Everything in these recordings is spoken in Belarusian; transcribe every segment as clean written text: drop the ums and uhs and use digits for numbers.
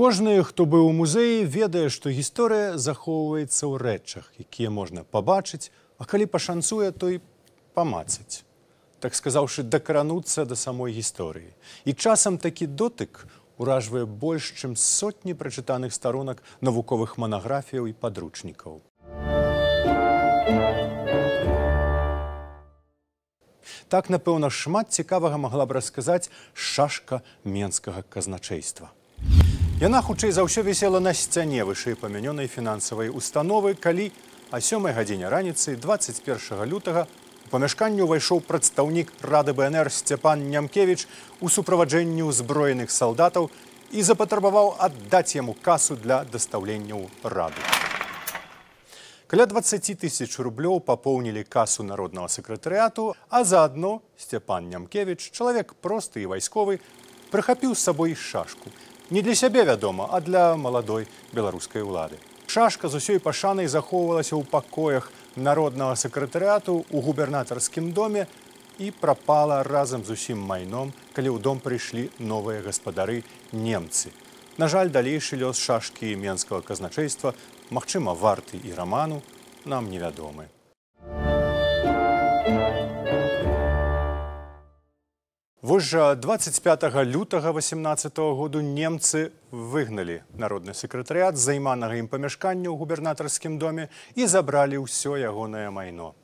Кожны, хто быў у музеі, ведае, што гісторыя захоўваецца ў рэчах, якія можна пабачыць, а калі пашанцуе, то і памацаць. Так сказаўшы, дакрануцца да самой гісторыі. І часам такі дотык уражвае больш, чым сотні прачытаных старонак навуковых манаграфіяў і падручнікаў. Так, напэўна, шмат цікавага магла б расказаць шашка менскага казначэйства. Яна, хутчэй за ўсё, вісела на сцяне вышэй памянёнай фінансавай установы, калі о 7 гадзіне раніцы 21 лютага у памяшканне ўвайшоў прадстаўнік Рады БНР Сцяпан Нямкевіч у суправаджэнні ўзброеных салдатаў і запатрабаваў аддаць яму касу для дастаўлення ў Раду. Каля 20 000 рублёў папоўнілі касу народнага сакратарыяту, а заадно Сцяпан Нямкевіч, чалавек просты і вайсковы, прыхапіў з сабой шашку. Не для сябе, вядома, а для маладой беларускай улады. Шашка з усёй пашанай захоўвалася ў пакоях народнага сакратарыяту ў губернатарскім доме і прапала разам з усім майном, калі ў дом прыйшлі новыя гаспадары немцы. На жаль, далейшы лёс шашкі менскага казначэйства, магчыма, варты і раману, нам невядомы. Вось жа 25 лютага 18 году немцы выгналі народны сакратарыят з займанага ім памяшкання ў губернатарскім доме і забралі ўсё ягонае майно.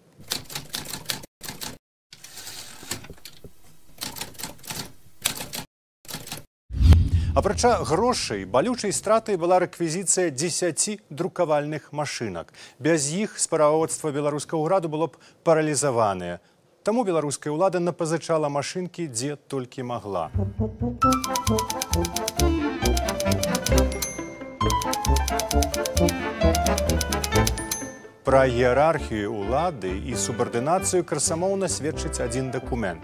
Апрача грошай, балючай стратай была рэквізіцыя 10 друкавальных машынак. Без іх справаводства беларускага ўраду было б паралізаванае. Таму беларуская ўлада напазычала машынкі, дзе толькі магла. Пра іерархію ўлады і субардынацыю красамоўна сведчыць адзін дакумент.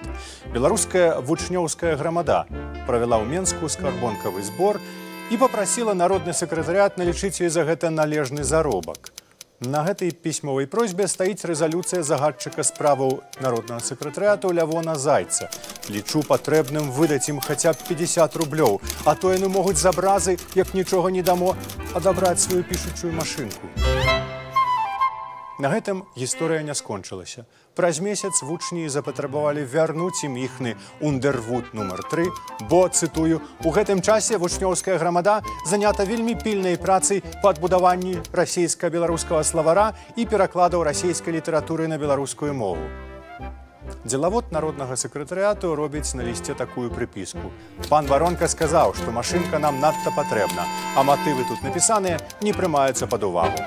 Беларуская вучнёўская грамада правяла ў Менску скарбонкавы збор і папрасіла народны сакратарыят налічыць ёй за гэта належны заробак. На гэтай пісьмовай просьбе стаіць рэзалюцыя загадчыка справаў народнага сакратарыяту Лявона Зайца. Лічу патрэбным выдаць ім хаця б 50 рублёў, а то яны могуць з абразы, як нічога не дамо, адабраць сваю пішучую машынку. На гэтым гісторыя не скончылася. Праз месяц вучні запатрабавалі вярнуць ім іхны Ундервуд нумар 3, бо, цытую, у гэтым часе вучнёўская грамада занята вельмі пільнай працай па адбудаванні расейска-беларускага славара і перакладаў расейскай літаратуры на беларускую мову. Дзелавод народнага сакратарыяту робіць на лісце такую прыпіску. Пан Варонка сказаў, што машынка нам надта патрэбна, а матывы тут напісаныя не прымаюцца пад увагу.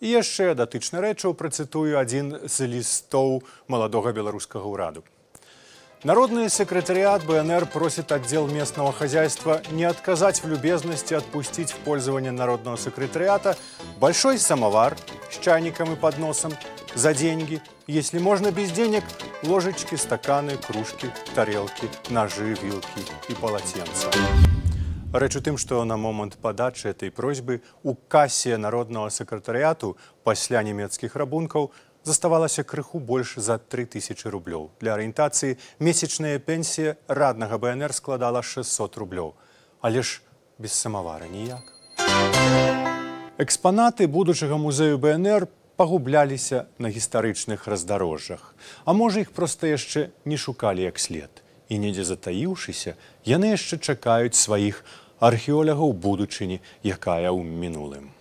І яшчэ датычна рэчаў працытую адзін з лістоў маладога беларускага ўраду. Народный секретариат БНР просит отдел местного хозяйства не отказать в любезности отпустить в пользование народного секретариата большой самовар с чайником и подносом за деньги, если можно без денег, ложечки, стаканы, кружки, тарелки, ножи, вилки и полотенца. Рэч у тым, што на момант падачы этой просьбы у касе народнага сакратарыяту пасля нямецкіх рабункаў заставалася крыху больш за 3000 рублёў. Для арыентацыі месячная пенсія раднага БНР складала 600 рублёў. Але ж без самавара ніяк. Экспанаты будучага музею БНР пагубляліся на гістарычных раздарожжах. А можа, іх проста яшчэ не шукалі як след. І недзе затаіўшыся, яны яшчэ чакаюць сваіх археолагаў будучыні, якая ў мінулым.